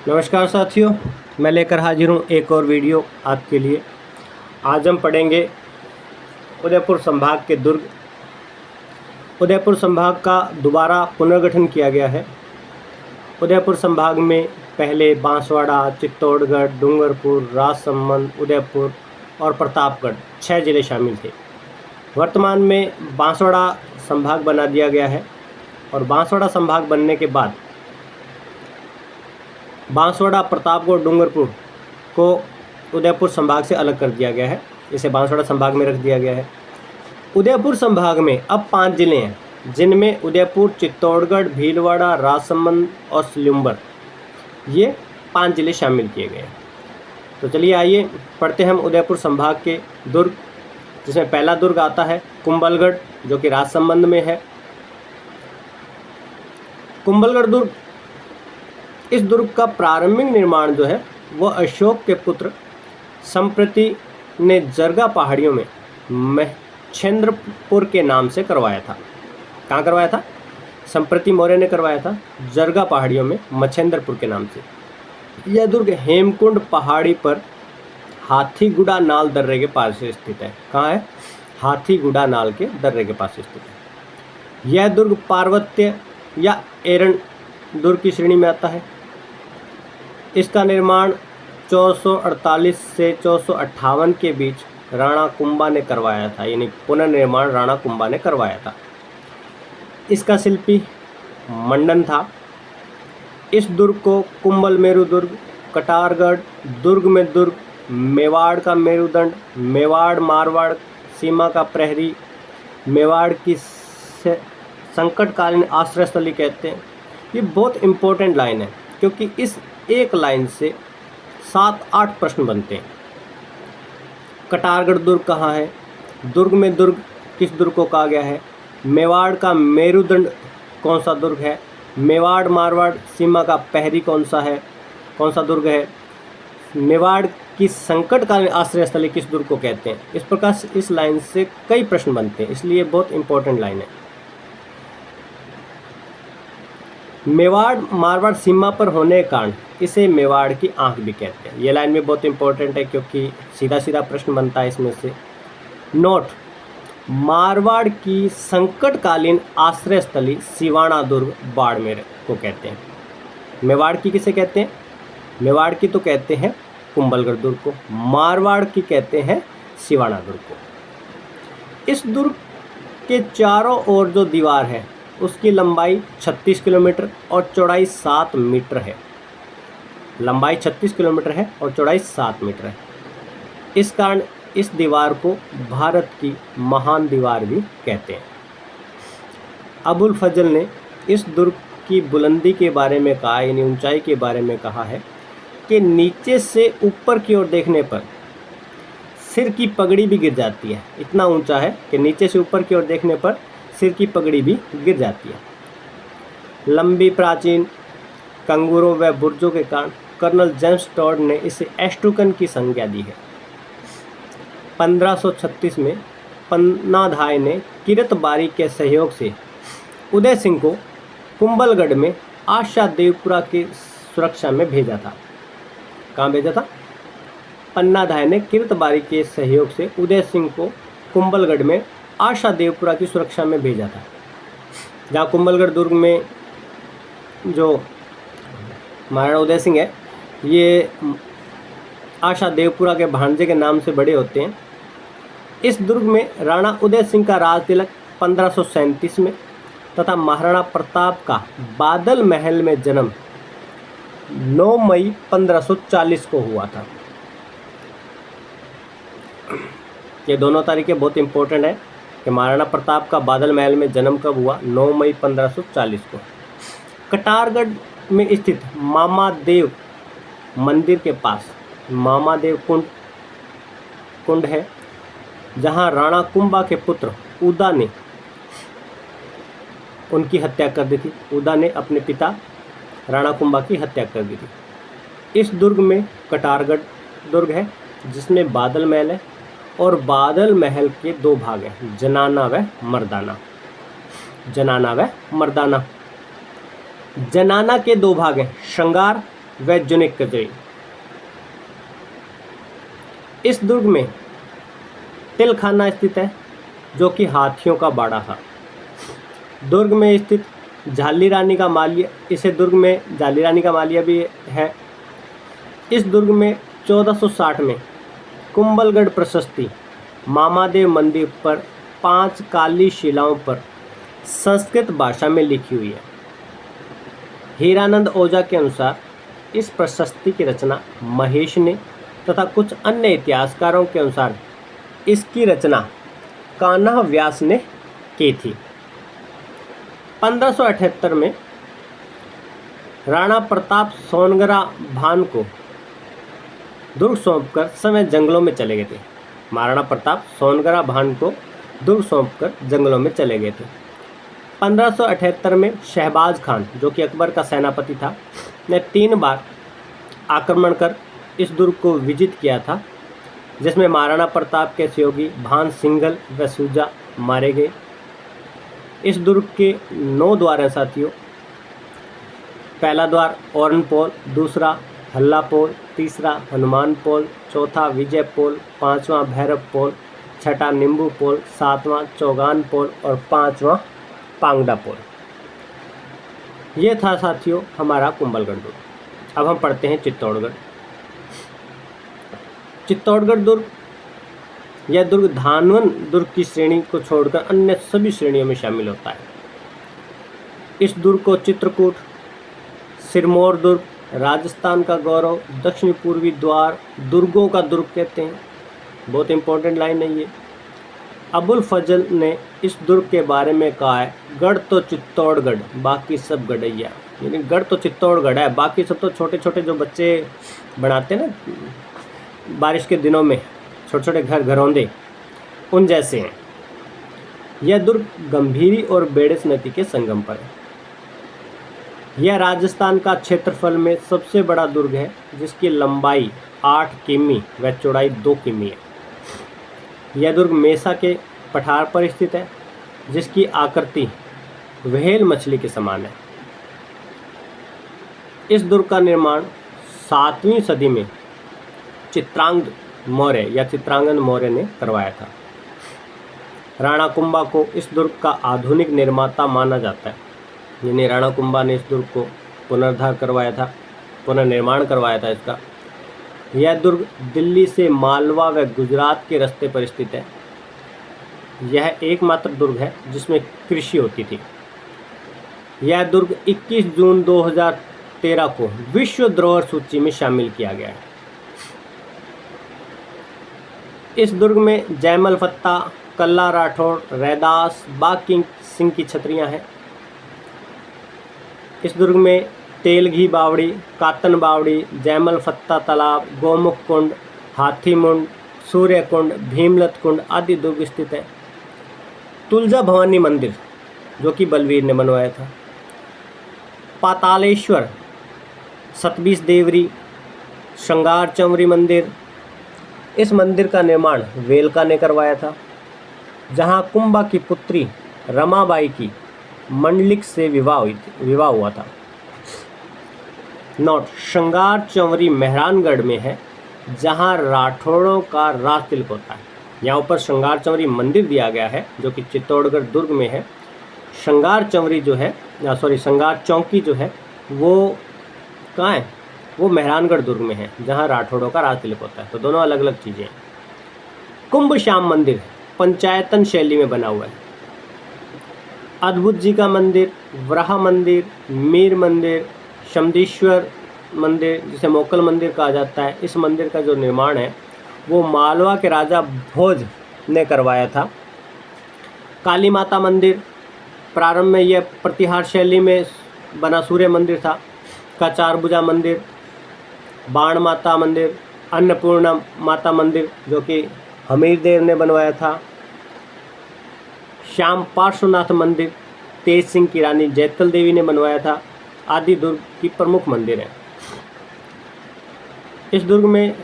नमस्कार साथियों, मैं लेकर हाजिर हूँ एक और वीडियो आपके लिए। आज हम पढ़ेंगे उदयपुर संभाग के दुर्ग। उदयपुर संभाग का दोबारा पुनर्गठन किया गया है। उदयपुर संभाग में पहले बांसवाड़ा, चित्तौड़गढ़, डूंगरपुर, राजसमंद, उदयपुर और प्रतापगढ़ 6 ज़िले शामिल थे। वर्तमान में बांसवाड़ा संभाग बना दिया गया है और बांसवाड़ा संभाग बनने के बाद बांसवाड़ा, प्रतापगढ़, डूंगरपुर को उदयपुर संभाग से अलग कर दिया गया है। इसे बांसवाड़ा संभाग में रख दिया गया है। उदयपुर संभाग में अब 5 ज़िले हैं, जिनमें उदयपुर, चित्तौड़गढ़, भीलवाड़ा, राजसमंद और सलूम्बर, ये 5 ज़िले शामिल किए गए हैं। तो चलिए आइए पढ़ते हैं हम उदयपुर संभाग के दुर्ग, जिसमें पहला दुर्ग आता है कुंभलगढ़, जो कि राजसमंद में है। कुंभलगढ़ दुर्ग, इस दुर्ग का प्रारंभिक निर्माण जो है वह अशोक के पुत्र संप्रति ने जरगा पहाड़ियों में मच्छेंद्रपुर के नाम से करवाया था। कहाँ करवाया था? संप्रति मौर्य ने करवाया था जरगा पहाड़ियों में मच्छेंद्रपुर के नाम से। यह दुर्ग हेमकुंड पहाड़ी पर हाथीगुड़ा नाल दर्रे के पास से स्थित है। कहाँ है? हाथीगुड़ा नाल के दर्रे के पास स्थित है। यह दुर्ग पार्वत्य या एरन दुर्ग की श्रेणी में आता है। इसका निर्माण 1448 से 1458 के बीच राणा कुंभा ने करवाया था, यानी पुनर्निर्माण राणा कुंभा ने करवाया था। इसका शिल्पी मंडन था। इस दुर्ग को कुंभल मेरु दुर्ग, कटारगढ़ दुर्ग में दुर्ग, मेवाड़ का मेरुदंड, मेवाड़ मारवाड़ सीमा का प्रहरी, मेवाड़ की संकटकालीन आश्रय स्थली कहते हैं। ये बहुत इम्पोर्टेंट लाइन है, क्योंकि इस एक लाइन से 7-8 प्रश्न बनते हैं। कटारगढ़ दुर्ग कहाँ है? दुर्ग में दुर्ग किस दुर्ग को कहा गया है? मेवाड़ का मेरुदंड कौन सा दुर्ग है? मेवाड़ मारवाड़ सीमा का प्रहरी कौन सा दुर्ग है? मेवाड़ की संकटकालीन आश्रय स्थली किस दुर्ग को कहते हैं? इस प्रकार से इस लाइन से कई प्रश्न बनते हैं, इसलिए बहुत इंपॉर्टेंट लाइन है। मेवाड़ मारवाड़ सीमा पर होने के कारण इसे मेवाड़ की आंख भी कहते हैं। ये लाइन भी बहुत इंपॉर्टेंट है, क्योंकि सीधा सीधा प्रश्न बनता है इसमें से। नोट: मारवाड़ की संकटकालीन आश्रय स्थली सिवाना दुर्ग बाड़मेर को कहते हैं। मेवाड़ की किसे कहते हैं? मेवाड़ की तो कहते हैं कुंभलगढ़ दुर्ग को, मारवाड़ की कहते हैं सिवाना दुर्ग को। इस दुर्ग के चारों ओर जो दीवार है उसकी लंबाई 36 किलोमीटर और चौड़ाई 7 मीटर है। लंबाई 36 किलोमीटर है और चौड़ाई 7 मीटर है। इस कारण इस दीवार को भारत की महान दीवार भी कहते हैं। अबुल फजल ने इस दुर्ग की बुलंदी के बारे में कहा, यानी ऊंचाई के बारे में कहा है कि नीचे से ऊपर की ओर देखने पर सिर की पगड़ी भी गिर जाती है। इतना ऊंचा है कि नीचे से ऊपर की ओर देखने पर सिर की पगड़ी भी गिर जाती है। लंबी प्राचीन कंगूरों व बुर्जों के कारण कर्नल जेम्स टॉड ने इसे एस्टुकन की संज्ञा दी है। 1536 में पन्नाधाय ने किरतबारी के सहयोग से उदय सिंह को कुंभलगढ़ में आशा देवपुरा की सुरक्षा में भेजा था। कहाँ भेजा था? पन्नाधाय ने किरतबारी के सहयोग से उदय सिंह को कुंभलगढ़ में आशा देवपुरा की सुरक्षा में भेजा था। जहाँ कुंभलगढ़ दुर्ग में जो महाराणा उदय सिंह है, ये आशा देवपुरा के भांजे के नाम से बड़े होते हैं। इस दुर्ग में राणा उदय सिंह का राज तिलक 1537 में तथा महाराणा प्रताप का बादल महल में जन्म 9 मई 1540 को हुआ था। ये दोनों तारीखें बहुत इंपॉर्टेंट है कि महाराणा प्रताप का बादल महल में जन्म कब हुआ? 9 मई 1540 को। कटारगढ़ में स्थित मामादेव मंदिर के पास मामादेव कुंड है, जहां राणा कुंभा के पुत्र उदा ने उनकी हत्या कर दी थी। उदा ने अपने पिता राणा कुंभा की हत्या कर दी थी। इस दुर्ग में कटारगढ़ दुर्ग है, जिसमें बादल महल है और बादल महल के 2 भाग हैं, जनाना व मर्दाना। जनाना व मर्दाना। जनाना के 2 भाग हैं, श्रृंगार व जुनिक कजरी। इस दुर्ग में तिलखाना स्थित है जो कि हाथियों का बाड़ा था। दुर्ग में स्थित झाली रानी का मालिया, इसे दुर्ग में झाली रानी का मालिया भी है। इस दुर्ग में 1460 में कुंभलगढ़ प्रशस्ति मामादेव मंदिर पर 5 काली शिलाओं पर संस्कृत भाषा में लिखी हुई है। हीरानंद ओझा के अनुसार इस प्रशस्ति की रचना महेश ने तथा कुछ अन्य इतिहासकारों के अनुसार इसकी रचना कान्हा व्यास ने की थी। 1578 में राणा प्रताप सोनगरा भान को दुर्ग सौंपकर समय जंगलों में चले गए थे। महाराणा प्रताप सोनगरा भान को दुर्ग सौंपकर जंगलों में चले गए थे। 1578 में शहबाज खान जो कि अकबर का सेनापति था ने 3 बार आक्रमण कर इस दुर्ग को विजित किया था, जिसमें महाराणा प्रताप के सहयोगी भान सिंघल व सूजा मारे गए। इस दुर्ग के 9 द्वार हैं साथियों। पहला द्वार औरन पोल, दूसरा हल्ला पोल, तीसरा हनुमान पोल, चौथा विजय पोल, 5वां भैरव पोल, छठा नींबू पोल, 7वां चौगान पोल और 5वां पांगडा पोल। ये था साथियों हमारा कुंभलगढ़ दुर्ग। अब हम पढ़ते हैं चित्तौड़गढ़। चित्तौड़गढ़ दुर्ग, यह दुर्ग धानवन दुर्ग की श्रेणी को छोड़कर अन्य सभी श्रेणियों में शामिल होता है। इस दुर्ग को चित्रकूट, सिरमौर दुर्ग, राजस्थान का गौरव, दक्षिण पूर्वी द्वार, दुर्गों का दुर्ग कहते हैं। बहुत इंपॉर्टेंट लाइन है ये। अबुल फजल ने इस दुर्ग के बारे में कहा है, गढ़ तो चित्तौड़गढ़ बाकी सब गढ़ैया। यानी गढ़ तो चित्तौड़गढ़ है, बाकी सब तो छोटे छोटे जो बच्चे बनाते हैं ना बारिश के दिनों में, छोटे छोटे घरौंदे, उन जैसे हैं। यह दुर्ग गंभीरी और बेड़स नदी के संगम पर है। यह राजस्थान का क्षेत्रफल में सबसे बड़ा दुर्ग है, जिसकी लंबाई 8 किमी व चौड़ाई 2 किमी है। यह दुर्ग मेसा के पठार पर स्थित है, जिसकी आकृति व्हेल मछली के समान है। इस दुर्ग का निर्माण 7वीं सदी में चित्रांगद मौर्य या चित्रांगद मौर्य ने करवाया था। राणा कुंभा को इस दुर्ग का आधुनिक निर्माता माना जाता है। यानी राणा कुंभा ने इस दुर्ग को पुनर्धार करवाया था, पुनर्निर्माण करवाया था इसका। यह दुर्ग दिल्ली से मालवा व गुजरात के रास्ते पर स्थित है। यह एकमात्र दुर्ग है जिसमें कृषि होती थी। यह दुर्ग 21 जून 2013 को विश्व धरोहर सूची में शामिल किया गया है। इस दुर्ग में जयमल फत्ता, कल्ला राठौड़, रैदास, बाकी सिंह की छतरियां हैं। इस दुर्ग में तेलघी बावड़ी, कातन बावड़ी, जयमल फत्ता तालाब, गोमुख कुंड, हाथी मुंड, सूर्य कुंड, भीमलत कुंड आदि दुर्ग स्थित है। तुलजा भवानी मंदिर जो कि बलवीर ने बनवाया था। पातालेश्वर, सतबीस देवरी, श्रृंगार चंवरी मंदिर, इस मंदिर का निर्माण वेलका ने करवाया था, जहां कुंभा की पुत्री रमाबाई की मंडलिक से विवाह हुआ था। नोट, श्रृंगार चंवरी मेहरानगढ़ में है, जहां राठौड़ों का राज तिलक होता है। यहाँ ऊपर श्रृंगार चंवरी मंदिर दिया गया है जो कि चित्तौड़गढ़ दुर्ग में है। श्रृंगार चंवरी जो है, श्रृंगार चौकी जो है वो कहाँ है? वो मेहरानगढ़ दुर्ग में है, जहाँ राठौड़ों का राज तिलक होता है। तो दोनों अलग अलग चीज़ें हैं। कुंभ श्याम मंदिर पंचायतन शैली में बना हुआ है। अद्भुत जी का मंदिर, वराह मंदिर, मीर मंदिर, शमदीश्वर मंदिर जिसे मोकल मंदिर कहा जाता है, इस मंदिर का जो निर्माण है वो मालवा के राजा भोज ने करवाया था। काली माता मंदिर, प्रारंभ में यह प्रतिहार शैली में बना सूर्य मंदिर था। कचारभुजा मंदिर, बाण माता मंदिर, अन्नपूर्णा माता मंदिर जो कि हमीरदेव ने बनवाया था। श्याम पार्श्वनाथ मंदिर तेज सिंह की रानी जैतल देवी ने बनवाया था, आदि दुर्ग की प्रमुख मंदिर हैं। इस दुर्ग में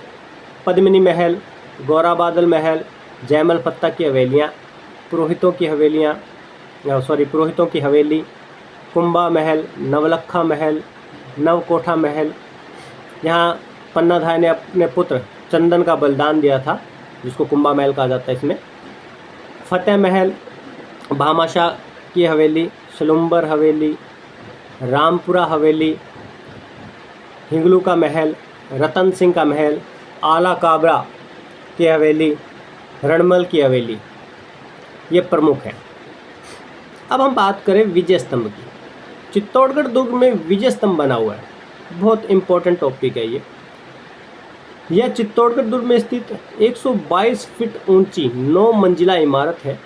पद्मिनी महल, गौरा बादल महल, जयमल फत्ता की हवेलियाँ, पुरोहितों की हवेली, कुंभा महल, नवलखा महल, नवकोठा महल, यहाँ पन्नाधाय ने अपने पुत्र चंदन का बलिदान दिया था, जिसको कुंभा महल कहा जाता है। इसमें फतेह महल, भामाशाह की हवेली, सलुम्बर हवेली, रामपुरा हवेली, हिंगलू का महल, रतन सिंह का महल, आला काबरा की हवेली, रणमल की हवेली, ये प्रमुख है। अब हम बात करें विजय स्तंभ की। चित्तौड़गढ़ दुर्ग में विजय स्तंभ बना हुआ है, बहुत इम्पोर्टेंट टॉपिक है ये। यह चित्तौड़गढ़ दुर्ग में स्थित 122 फीट ऊंची 9 मंजिला इमारत है,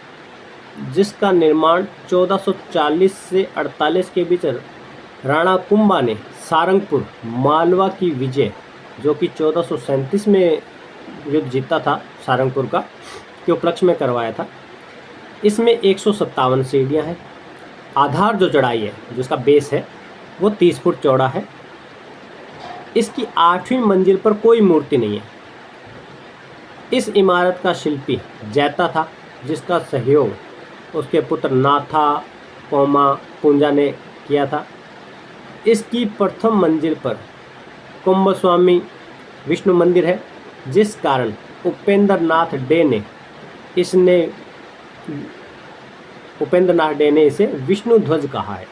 जिसका निर्माण 1440 से 48 के बीच राणा कुंभा ने सारंगपुर मालवा की विजय, जो कि 1437 में युद्ध जीता था सारंगपुर का, के उपलक्ष्य में करवाया था। इसमें 157 सीढ़ियाँ हैं। आधार जो चढ़ाई है, जिसका बेस है, वो 30 फुट चौड़ा है। इसकी 8वीं मंजिल पर कोई मूर्ति नहीं है। इस इमारत का शिल्पी जैता था, जिसका सहयोग उसके पुत्र नाथा पोमा पुंजा ने किया था। इसकी प्रथम मंजिल पर कुंभस्वामी विष्णु मंदिर है, जिस कारण उपेंद्र नाथ डे ने इसे विष्णु ध्वज कहा है।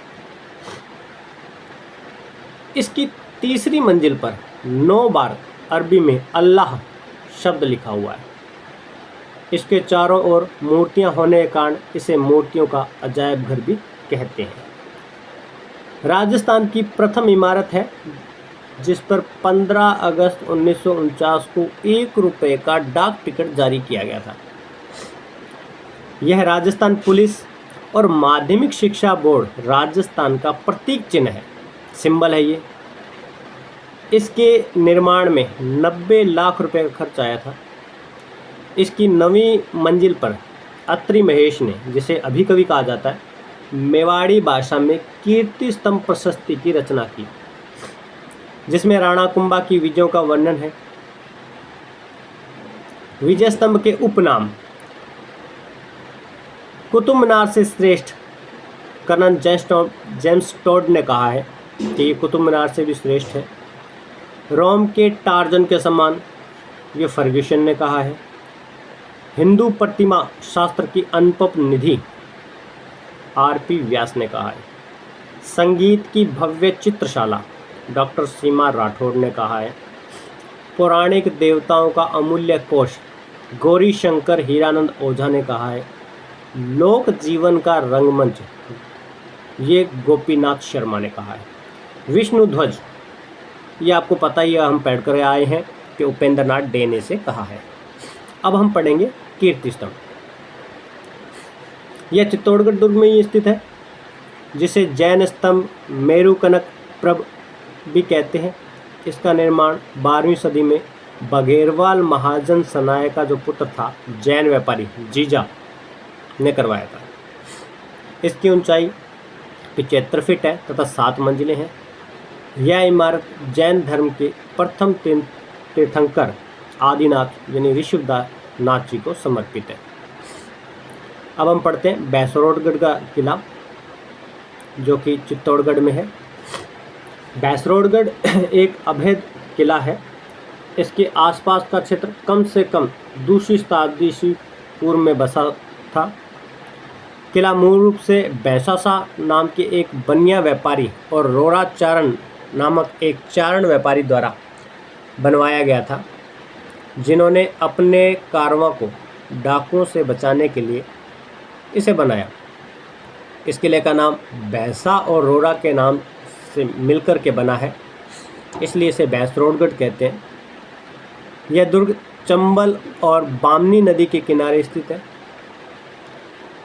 इसकी तीसरी मंजिल पर 9 बार अरबी में अल्लाह शब्द लिखा हुआ है। इसके चारों ओर मूर्तियां होने के कारण इसे मूर्तियों का अजायब घर भी कहते हैं। राजस्थान की प्रथम इमारत है, जिस पर 15 अगस्त 1949 को 1 रुपये का डाक टिकट जारी किया गया था। यह राजस्थान पुलिस और माध्यमिक शिक्षा बोर्ड राजस्थान का प्रतीक चिन्ह है, सिंबल है ये। इसके निर्माण में 90 लाख रुपए का खर्च आया था। इसकी 9वीं मंजिल पर अत्रि महेश ने, जिसे अभिकवि कहा जाता है, मेवाड़ी भाषा में कीर्ति स्तंभ प्रशस्ति की रचना की, जिसमें राणा कुंभा की विजयों का वर्णन है। विजय स्तंभ के उपनाम कुतुब मीनार से श्रेष्ठ कर्नल जेम्स टॉड ने कहा है कि ये कुतुब मीनार से भी श्रेष्ठ है। रोम के टार्जन के समान, ये फर्ग्यूसन ने कहा है। हिंदू प्रतिमा शास्त्र की अनुपम निधि, आरपी व्यास ने कहा है। संगीत की भव्य चित्रशाला, डॉक्टर सीमा राठौड़ ने कहा है। पौराणिक देवताओं का अमूल्य कोश, गौरी शंकर हीरानंद ओझा ने कहा है। लोक जीवन का रंगमंच, ये गोपीनाथ शर्मा ने कहा है। विष्णु ध्वज, ये आपको पता ही है, हम पढ़ कर आए हैं कि उपेंद्र नाथ डे ने से कहा है। अब हम पढ़ेंगे कीर्ति स्तंभ। यह चित्तौड़गढ़ दुर्ग में ही स्थित है, जिसे जैन स्तंभ मेरु कनक प्रभ भी कहते हैं। इसका निर्माण 12वीं सदी में बघेरवाल महाजन सनाय का जो पुत्र था, जैन व्यापारी जीजा ने करवाया था। इसकी ऊंचाई 75 फीट है तथा 7 मंजिलें हैं। यह इमारत जैन धर्म के प्रथम तीर्थंकर आदिनाथ यानी ऋषभनाथ जी को समर्पित है। अब हम पढ़ते हैं बैसरोडगढ़ का किला, जो कि चित्तौड़गढ़ में है। बैसरोडगढ़ एक अभेद किला है। इसके आसपास का क्षेत्र कम से कम 2वीं शताब्दी ईस्वी पूर्व में बसा था। किला मूल रूप से बैसासा नाम के एक बनिया व्यापारी और रोराचारण नामक एक चारण व्यापारी द्वारा बनवाया गया था, जिन्होंने अपने कारवां को डाकुओं से बचाने के लिए इसे बनाया। इस किले का नाम बैसा और रोरा के नाम से मिलकर के बना है, इसलिए इसे बैसरोडगढ़ कहते हैं। यह दुर्ग चंबल और बामनी नदी के किनारे स्थित है।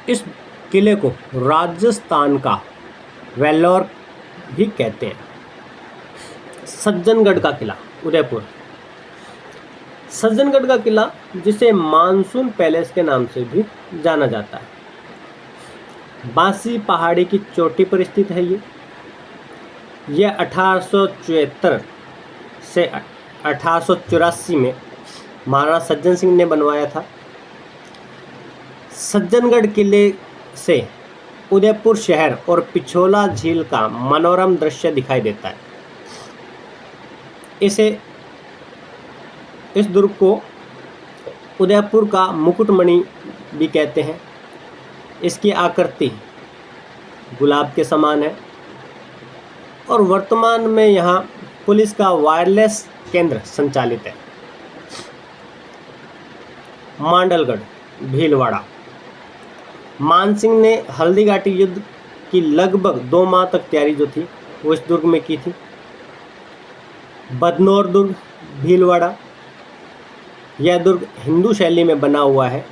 इस किले को राजस्थान का वेल्लोर भी कहते हैं। सज्जनगढ़ का किला, उदयपुर। सज्जनगढ़ का किला, जिसे मानसून पैलेस के नाम से भी जाना जाता है, बांसी पहाड़ी की चोटी पर स्थित है। यह 1874 से 1884 में महाराणा सज्जन सिंह ने बनवाया था। सज्जनगढ़ किले से उदयपुर शहर और पिछोला झील का मनोरम दृश्य दिखाई देता है। इस दुर्ग को उदयपुर का मुकुटमणि भी कहते हैं। इसकी आकृति गुलाब के समान है और वर्तमान में यहाँ पुलिस का वायरलेस केंद्र संचालित है। मांडलगढ़ भीलवाड़ा। मानसिंह ने हल्दीघाटी युद्ध की लगभग 2 माह तक तैयारी जो थी वो इस दुर्ग में की थी। बदनौर दुर्ग भीलवाड़ा। यह दुर्ग हिंदू शैली में बना हुआ है।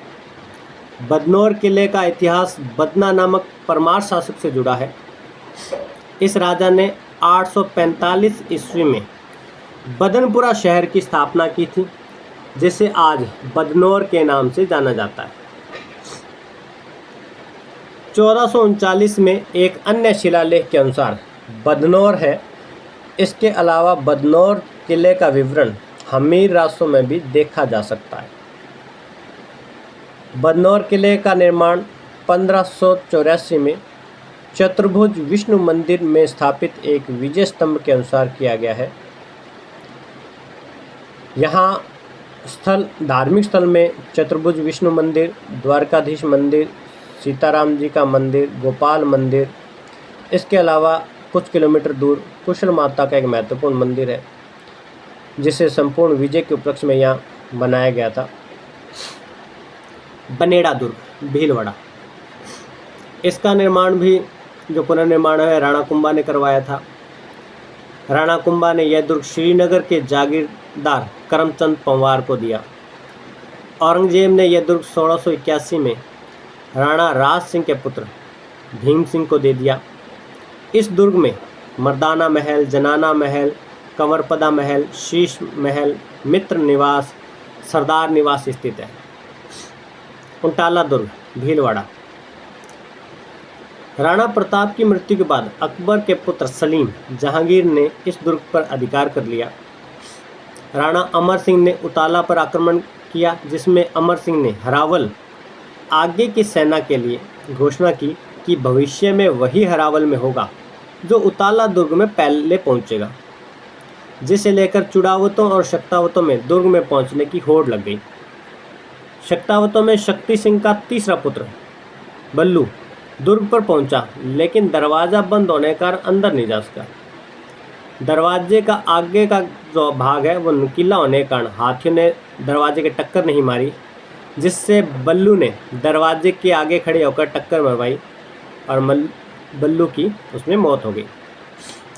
बदनौर किले का इतिहास बदना नामक परमार शासक से जुड़ा है। इस राजा ने 845 ईस्वी में बदनपुरा शहर की स्थापना की थी, जिसे आज बदनौर के नाम से जाना जाता है। 1439 में एक अन्य शिलालेख के अनुसार बदनौर है। इसके अलावा बदनौर किले का विवरण हमीर रासों में भी देखा जा सकता है। बदनौर किले का निर्माण 1584 में चतुर्भुज विष्णु मंदिर में स्थापित एक विजय स्तंभ के अनुसार किया गया है। यहाँ धार्मिक स्थल में चतुर्भुज विष्णु मंदिर, द्वारकाधीश मंदिर, सीताराम जी का मंदिर, गोपाल मंदिर, इसके अलावा कुछ किलोमीटर दूर कुशल माता का एक महत्वपूर्ण मंदिर है, जिसे संपूर्ण विजय के उपलक्ष्य में यहाँ बनाया गया था। बनेड़ा दुर्ग भीलवाड़ा। इसका निर्माण भी जो पुनर्निर्माण है राणा कुंभा ने करवाया था। राणा कुंभा ने यह दुर्ग श्रीनगर के जागीरदार करमचंद पंवार को दिया। औरंगजेब ने यह दुर्ग 1681 में राणा राज सिंह के पुत्र भीम सिंह को दे दिया। इस दुर्ग में मर्दाना महल, जनाना महल, कंवरपदा महल, शीश महल, मित्र निवास, सरदार निवास स्थित है। उंटाला दुर्ग भीलवाड़ा। राणा प्रताप की मृत्यु के बाद अकबर के पुत्र सलीम जहांगीर ने इस दुर्ग पर अधिकार कर लिया। राणा अमर सिंह ने उताला पर आक्रमण किया, जिसमें अमर सिंह ने हरावल आगे की सेना के लिए घोषणा की कि भविष्य में वही हरावल में होगा जो उताला दुर्ग में पहले पहुंचेगा, जिसे लेकर चुड़ावतों और शक्तावतों में दुर्ग में पहुंचने की होड़ लग गई। शक्तावतों में शक्ति सिंह का तीसरा पुत्र बल्लू दुर्ग पर पहुंचा, लेकिन दरवाज़ा बंद होने के कारण अंदर नहीं जा सका। दरवाजे का आगे का जो भाग है वो नुकीला होने के कारण हाथियों ने दरवाजे के टक्कर नहीं मारी, जिससे बल्लू ने दरवाजे के आगे खड़े होकर टक्कर मरवाई और बल्लू की उसमें मौत हो गई।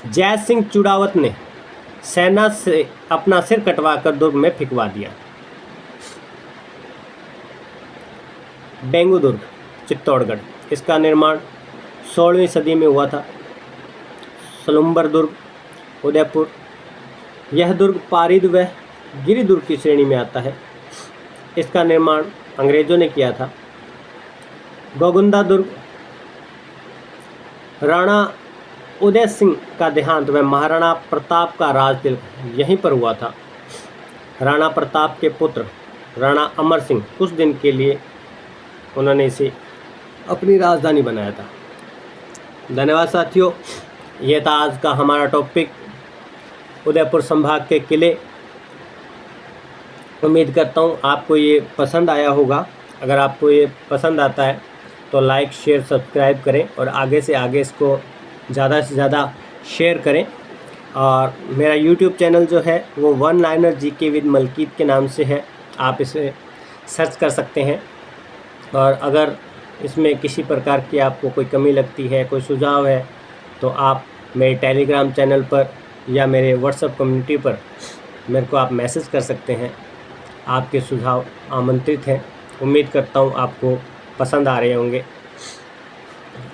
जय सिंह चुड़ावत ने सेना से अपना सिर कटवाकर दुर्ग में फिकवा दिया। बेंगू दुर्ग चित्तौड़गढ़। इसका निर्माण 16वीं सदी में हुआ था। सलुम्बर दुर्ग उदयपुर। यह दुर्ग पारीद व गिरी दुर्ग की श्रेणी में आता है। इसका निर्माण अंग्रेजों ने किया था। गोगुंदा दुर्ग। राणा उदय सिंह का देहांत व महाराणा प्रताप का राज तिलक यहीं पर हुआ था। राणा प्रताप के पुत्र राणा अमर सिंह कुछ दिन के लिए उन्होंने इसे अपनी राजधानी बनाया था। धन्यवाद साथियों, ये था आज का हमारा टॉपिक उदयपुर संभाग के किले। उम्मीद करता हूँ आपको ये पसंद आया होगा। अगर आपको ये पसंद आता है तो लाइक, शेयर, सब्सक्राइब करें और आगे से आगे इसको ज़्यादा से ज़्यादा शेयर करें। और मेरा यूट्यूब चैनल जो है वो one liner GK with Malkit के नाम से है, आप इसे सर्च कर सकते हैं। और अगर इसमें किसी प्रकार की आपको कोई कमी लगती है, कोई सुझाव है, तो आप मेरे टेलीग्राम चैनल पर या मेरे व्हाट्सएप कम्युनिटी पर मेरे को आप मैसेज कर सकते हैं। आपके सुझाव आमंत्रित हैं। उम्मीद करता हूँ आपको पसंद आ रहे होंगे।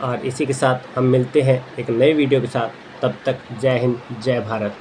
और इसी के साथ हम मिलते हैं एक नए वीडियो के साथ। तब तक जय हिंद, जय भारत।